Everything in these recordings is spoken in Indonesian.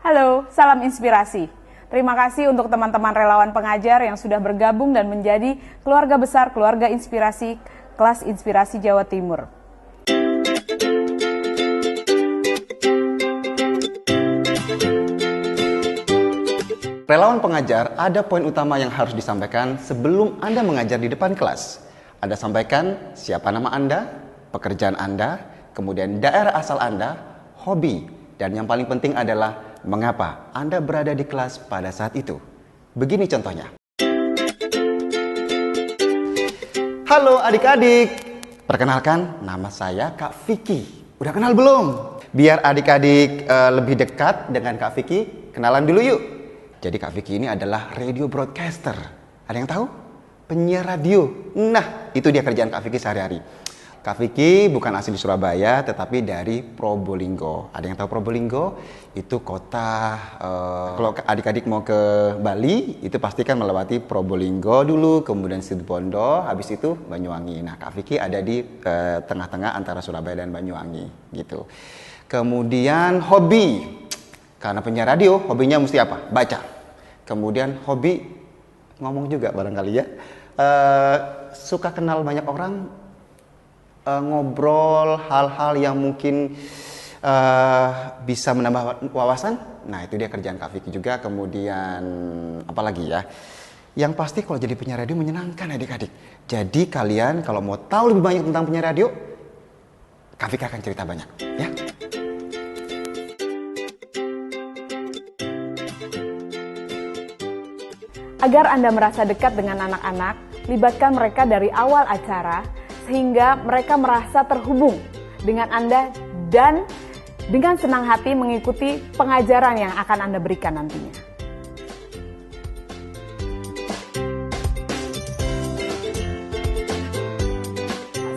Halo, salam inspirasi. Terima kasih untuk teman-teman relawan pengajar yang sudah bergabung dan menjadi keluarga besar Keluarga Inspirasi Kelas Inspirasi Jawa Timur. Relawan pengajar, ada poin utama yang harus disampaikan sebelum Anda mengajar di depan kelas. Anda sampaikan siapa nama Anda, pekerjaan Anda, kemudian daerah asal Anda, hobi, dan yang paling penting adalah mengapa Anda berada di kelas pada saat itu. Begini contohnya. Halo adik-adik, perkenalkan nama saya Kak Vicky. Udah kenal belum? Biar adik-adik lebih dekat dengan Kak Vicky, kenalan dulu yuk. Jadi Kak Vicky ini adalah radio broadcaster. Ada yang tahu? Penyiar radio. Nah, itu dia kerjaan Kak Vicky sehari-hari. Kak Vicky bukan asli Surabaya, tetapi dari Probolinggo. Ada yang tahu Probolinggo? Itu kota, kalau adik-adik mau ke Bali, itu pasti kan melewati Probolinggo dulu, kemudian Situbondo, habis itu Banyuwangi. Nah, Kak Vicky ada di tengah-tengah antara Surabaya dan Banyuwangi, gitu. Kemudian hobi, karena penyiar radio, hobinya mesti apa? Baca. Kemudian hobi, ngomong juga barangkali ya. Suka kenal banyak orang, ngobrol hal-hal yang mungkin bisa menambah wawasan. Nah, itu dia kerjaan Kak Vicky juga. Kemudian apalagi ya, yang pasti kalau jadi penyiar radio menyenangkan adik-adik. Jadi kalian kalau mau tahu lebih banyak tentang penyiar radio, Kak Vicky akan cerita banyak ya. Agar Anda merasa dekat dengan anak-anak, libatkan mereka dari awal acara sehingga mereka merasa terhubung dengan Anda dan dengan senang hati mengikuti pengajaran yang akan Anda berikan nantinya.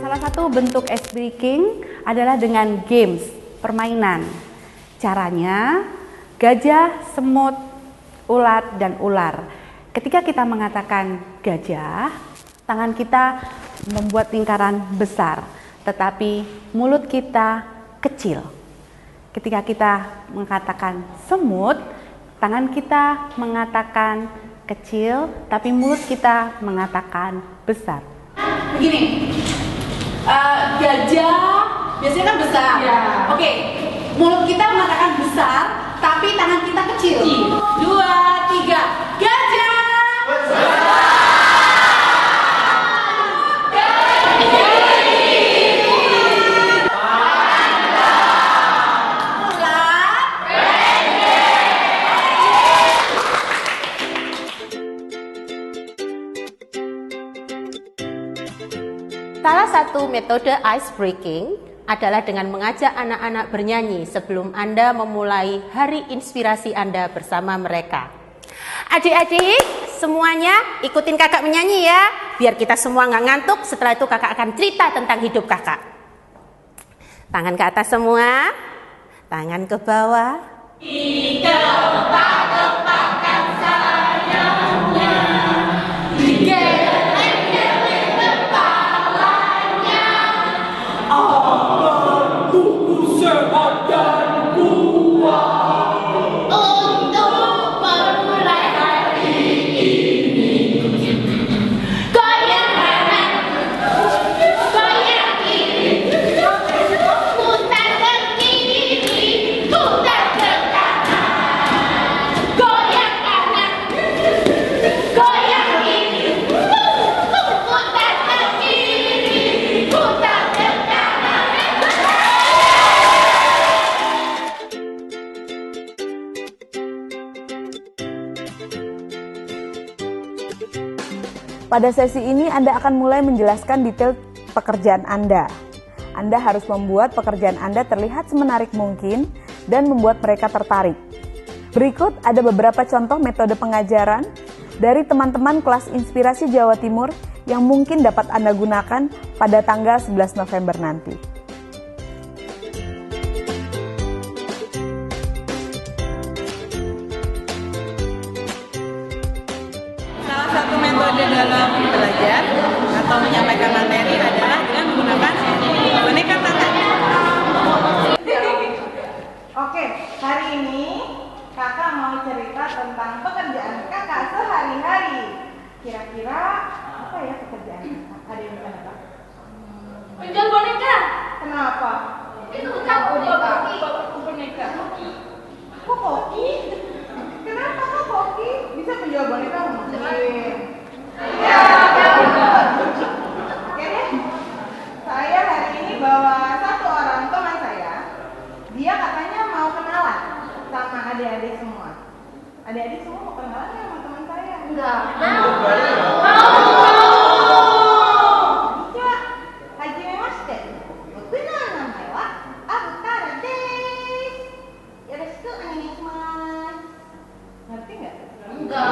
Salah satu bentuk ice breaking adalah dengan games, permainan. Caranya, gajah, semut, ulat, dan ular. Ketika kita mengatakan gajah, tangan kita membuat lingkaran besar, tetapi mulut kita kecil. Ketika kita mengatakan semut, tangan kita mengatakan kecil, tapi mulut kita mengatakan besar. Begini, gajah biasanya kan besar. Ya. Oke, mulut kita mengatakan besar, tapi tangan kita kecil. 2, 3, gajah. Salah satu metode ice breaking adalah dengan mengajak anak-anak bernyanyi sebelum Anda memulai hari inspirasi Anda bersama mereka. Adik-adik, semuanya ikutin kakak menyanyi ya, biar kita semua nggak ngantuk. Setelah itu kakak akan cerita tentang hidup kakak. Tangan ke atas semua, tangan ke bawah. Dikepak-kepakkan sayapnya, digeleng-geleng kepalanya. Agar tubuh sehat dan kuat untuk memulai hari ini. Goyang kanan, goyang kiri, putar ke kiri, putar ke kanan. Goyang Pada sesi ini Anda akan mulai menjelaskan detail pekerjaan Anda. Anda harus membuat pekerjaan Anda terlihat semenarik mungkin dan membuat mereka tertarik. Berikut ada beberapa contoh metode pengajaran dari teman-teman kelas Inspirasi Jawa Timur yang mungkin dapat Anda gunakan pada tanggal 11 November nanti. Salah satu metode dalam belajar atau menyampaikan materi adalah dengan menggunakan boneka tangan. Oke, hari ini kakak mau cerita tentang pekerjaan kakak sehari-hari. Kira-kira apa ya pekerjaan kakak? Ada yang bisa nebak? Menjual boneka. Kenapa? Itu bapakku boneka. Kok koki? Kenapa kok koki? Bisa menjual boneka mungkin. Ya. Oke deh. Saya hari ini bawa satu orang teman saya. Dia katanya mau kenalan sama adik-adik semua. Adik-adik semua mau kenalan ya sama teman saya? Enggak. Bisa. Hajimemashite. Boku no namae wa Abutaro desu. Yoroshiku onegaishimasu. Ngerti nggak? Enggak.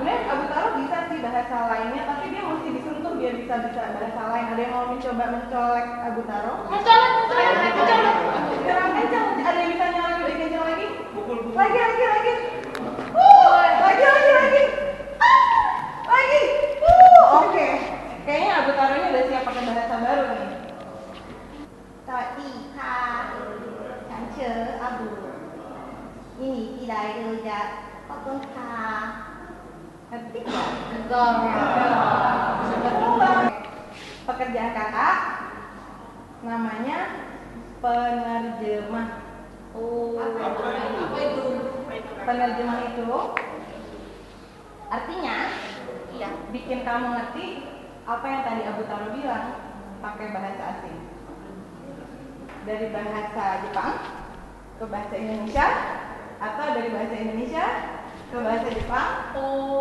Sebenarnya Abutaro bisa sih bahasa lainnya, tapi dia mesti disentuh biar bisa bahasa lain. Ada yang mau mencoba mencolek Abutaro? Mencolek. Kurang kencang, ada yang bisa nyolek lebih kencang lagi? Lagi. Lagi. Lagi. Oke. Kayaknya Abutaro ini udah siap pakai bahasa baru nih. Sawadika. Chance Abu. Ini tidak ada kotonka. Ngerti nggak? Enggak. Betul. Pekerjaan kakak namanya penerjemah. Apa itu? Penerjemah itu artinya bikin kamu ngerti apa yang tadi Abutaro bilang pakai bahasa asing. Dari bahasa Jepang ke bahasa Indonesia, atau dari bahasa Indonesia ke bahasa Jepang,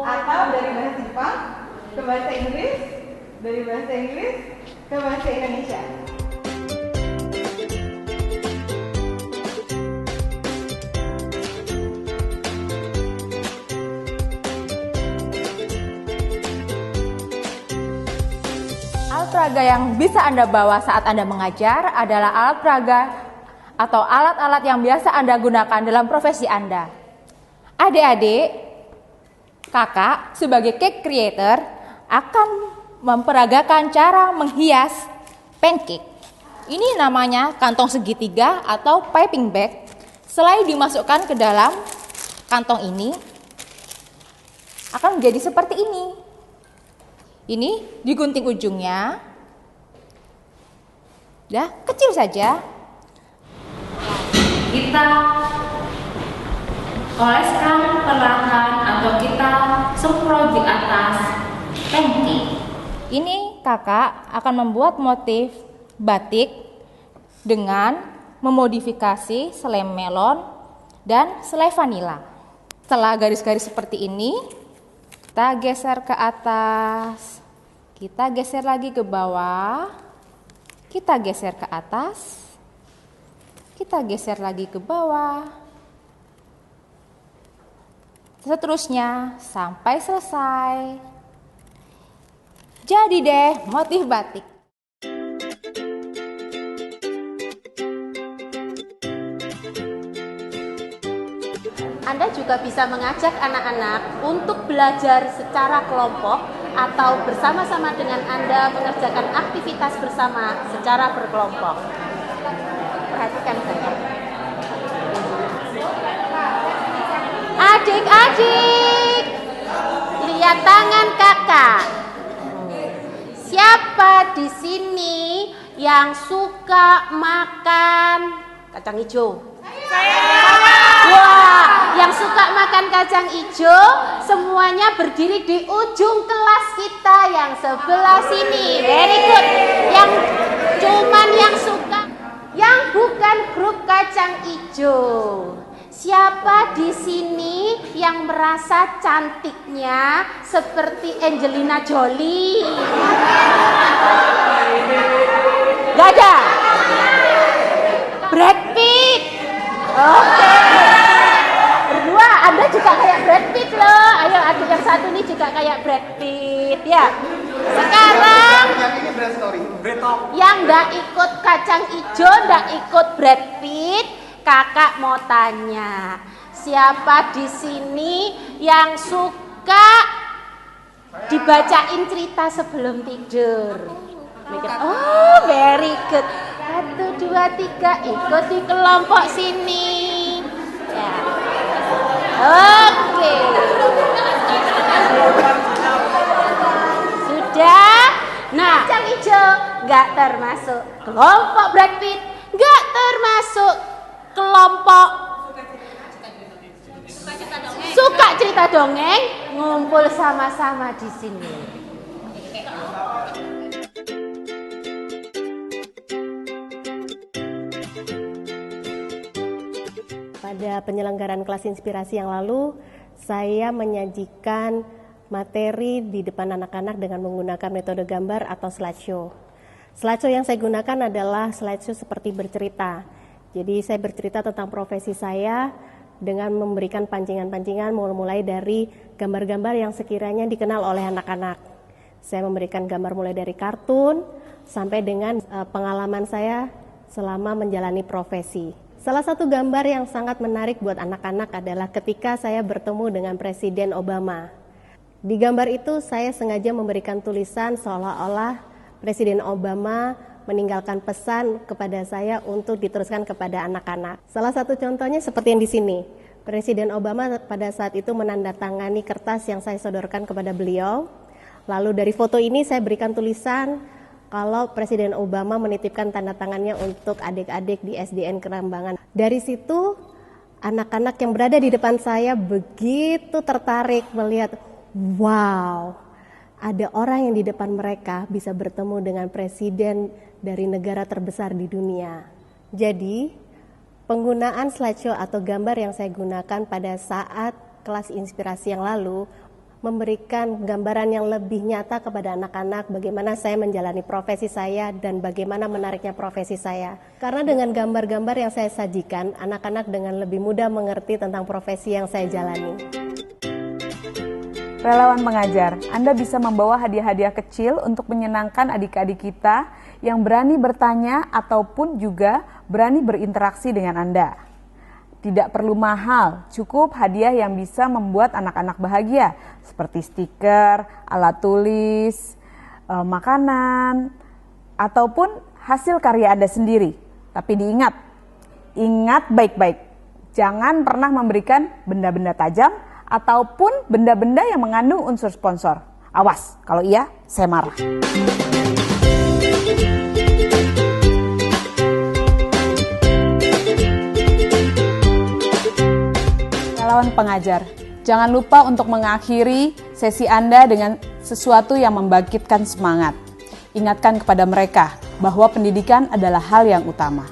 atau dari bahasa Jepang ke bahasa Inggris, dari bahasa Inggris ke bahasa Indonesia. Alat peraga yang bisa Anda bawa saat Anda mengajar adalah alat peraga atau alat-alat yang biasa Anda gunakan dalam profesi Anda. Adik-adik, kakak sebagai cake creator akan memperagakan cara menghias pancake. Ini namanya kantong segitiga atau piping bag. Selain dimasukkan ke dalam kantong ini, akan menjadi seperti ini. Ini digunting ujungnya, kecil saja. Kita oleskan perlahan atau kita semprot di atas pancake. Ini kakak akan membuat motif batik dengan memodifikasi selai melon dan selai vanila. Setelah garis-garis seperti ini, kita geser ke atas, kita geser lagi ke bawah, kita geser ke atas, kita geser lagi ke bawah, seterusnya sampai selesai. Jadi deh motif batik. Anda juga bisa mengajak anak-anak untuk belajar secara kelompok atau bersama-sama dengan Anda mengerjakan aktivitas bersama secara berkelompok. Perhatikan saya. Adik-adik, lihat tangan kakak. Siapa di sini yang suka makan kacang hijau? Wah, yang suka makan kacang hijau semuanya berdiri di ujung kelas kita yang sebelah sini. Very good. Yang cuman yang suka, yang bukan grup kacang hijau. Siapa di sini yang merasa cantiknya seperti Angelina Jolie? Gak ada. Brad Pitt. Oke. Berdua, Anda juga kayak Brad Pitt loh. Ayo, adik yang satu nih juga kayak Brad Pitt ya. Sekarang yang nggak ikut kacang hijau, nggak ikut Brad Pitt, kakak mau tanya, siapa di sini yang suka dibacain cerita sebelum tidur? Oh, very good. 1, 2, 3, ikut di kelompok sini. Ya. Oke. Sudah. Nah, kacang hijau nggak termasuk kelompok Brad Pitt, nggak termasuk kelompok suka cerita dongeng, ngumpul sama-sama di sini. Pada penyelenggaraan kelas inspirasi yang lalu, saya menyajikan materi di depan anak-anak dengan menggunakan metode gambar atau slideshow. Slideshow yang saya gunakan adalah slideshow seperti bercerita. Jadi saya bercerita tentang profesi saya dengan memberikan pancingan-pancingan mulai dari gambar-gambar yang sekiranya dikenal oleh anak-anak. Saya memberikan gambar mulai dari kartun sampai dengan pengalaman saya selama menjalani profesi. Salah satu gambar yang sangat menarik buat anak-anak adalah ketika saya bertemu dengan Presiden Obama. Di gambar itu saya sengaja memberikan tulisan seolah-olah Presiden Obama meninggalkan pesan kepada saya untuk diteruskan kepada anak-anak. Salah satu contohnya seperti yang di sini. Presiden Obama pada saat itu menandatangani kertas yang saya sodorkan kepada beliau. Lalu dari foto ini saya berikan tulisan kalau Presiden Obama menitipkan tanda tangannya untuk adik-adik di SDN Kerambangan. Dari situ anak-anak yang berada di depan saya begitu tertarik melihat, wow, ada orang yang di depan mereka bisa bertemu dengan presiden dari negara terbesar di dunia. Jadi, penggunaan slideshow atau gambar yang saya gunakan pada saat kelas inspirasi yang lalu memberikan gambaran yang lebih nyata kepada anak-anak bagaimana saya menjalani profesi saya dan bagaimana menariknya profesi saya. Karena dengan gambar-gambar yang saya sajikan, anak-anak dengan lebih mudah mengerti tentang profesi yang saya jalani. Relawan pengajar, Anda bisa membawa hadiah-hadiah kecil untuk menyenangkan adik-adik kita yang berani bertanya ataupun juga berani berinteraksi dengan Anda. Tidak perlu mahal, cukup hadiah yang bisa membuat anak-anak bahagia, seperti stiker, alat tulis, makanan, ataupun hasil karya Anda sendiri. Tapi ingat baik-baik, jangan pernah memberikan benda-benda tajam ataupun benda-benda yang mengandung unsur sponsor. Awas, kalau iya, saya marah. Relawan pengajar, jangan lupa untuk mengakhiri sesi Anda dengan sesuatu yang membangkitkan semangat. Ingatkan kepada mereka bahwa pendidikan adalah hal yang utama.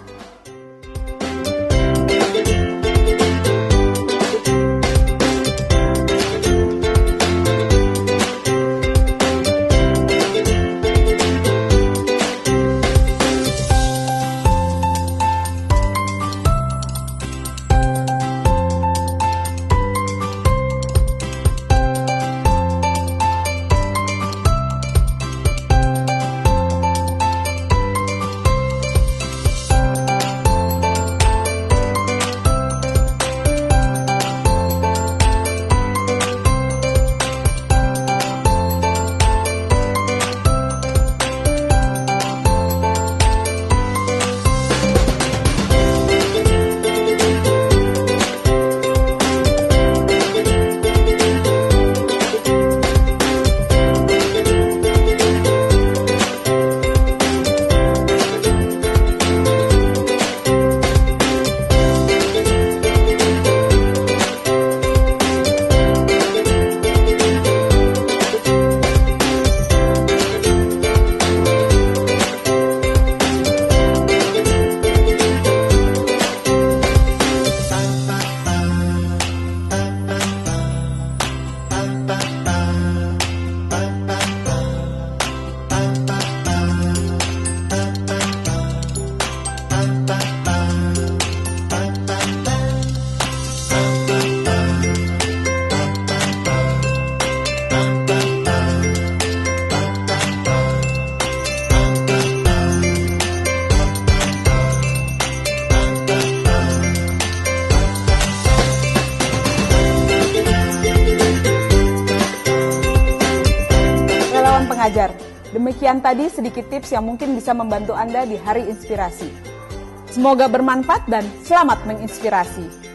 mengajar. Demikian tadi sedikit tips yang mungkin bisa membantu Anda di Hari Inspirasi. Semoga bermanfaat dan selamat menginspirasi.